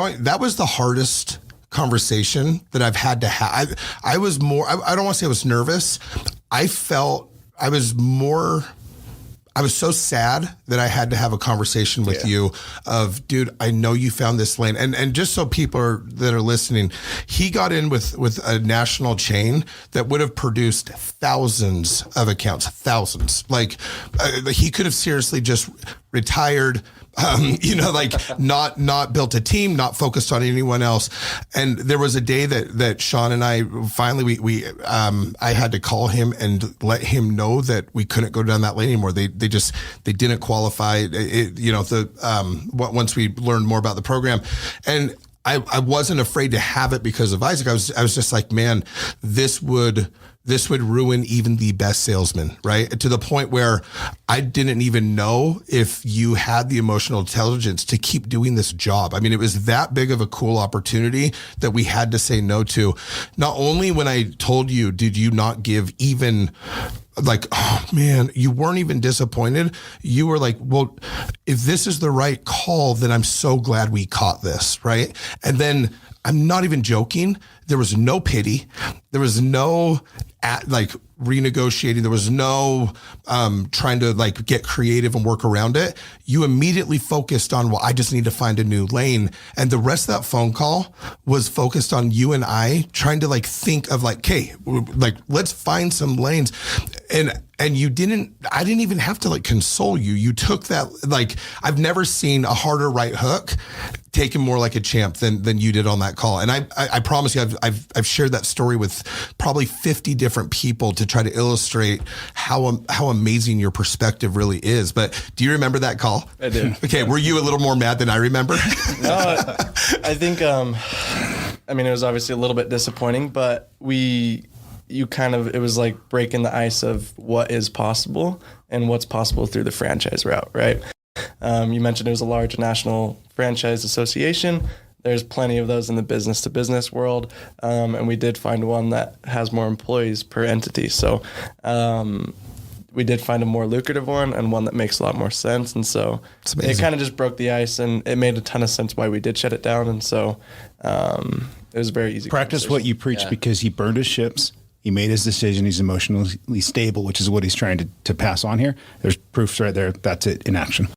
point, that was the hardest conversation that I've had to have. I was more, I don't want to say I was nervous. I felt I was so sad that I had to have a conversation with you of, dude, I know you found this lane. And just so people that are listening, he got in with a national chain that would have produced thousands of accounts, thousands. Like he could have seriously just retired, not built a team, not focused on anyone else. And there was a day that Sean and I finally, I had to call him and let him know that we couldn't go down that lane anymore. They didn't qualify once we learned more about the program. And I wasn't afraid to have it because of Isaac. I was just like, man, this would ruin even the best salesman, right? To the point where I didn't even know if you had the emotional intelligence to keep doing this job. I mean, it was that big of a cool opportunity that we had to say no to. Not only when I told you, did you not give even like, oh man, you weren't even disappointed. You were like, well, if this is the right call, then I'm so glad we caught this, right? And then I'm not even joking. There was no pity. There was no renegotiating. There was no trying to like get creative and work around it. You immediately focused on, well, I just need to find a new lane. And the rest of that phone call was focused on you and I trying to like think of like, okay, like let's find some lanes. And I didn't even have to like console you. You took that, like, I've never seen a harder right hook taken more like a champ than you did on that call. And I promise you, I've shared that story with probably 50 different people to try to illustrate how amazing your perspective really is. But do you remember that call? I did. Okay. Were you a little more mad than I remember? No, I think, it was obviously a little bit disappointing, but it was like breaking the ice of what is possible and what's possible through the franchise route, right? You mentioned it was a large national franchise association. There's plenty of those in the business to business world. And we did find one that has more employees per entity. So we did find a more lucrative one and one that makes a lot more sense. And so it kind of just broke the ice, and it made a ton of sense why we did shut it down. And so it was very easy. Practice what you preach, because he burned his ships. He made his decision. He's emotionally stable, which is what he's trying to pass on here. There's proofs right there. That's it in action.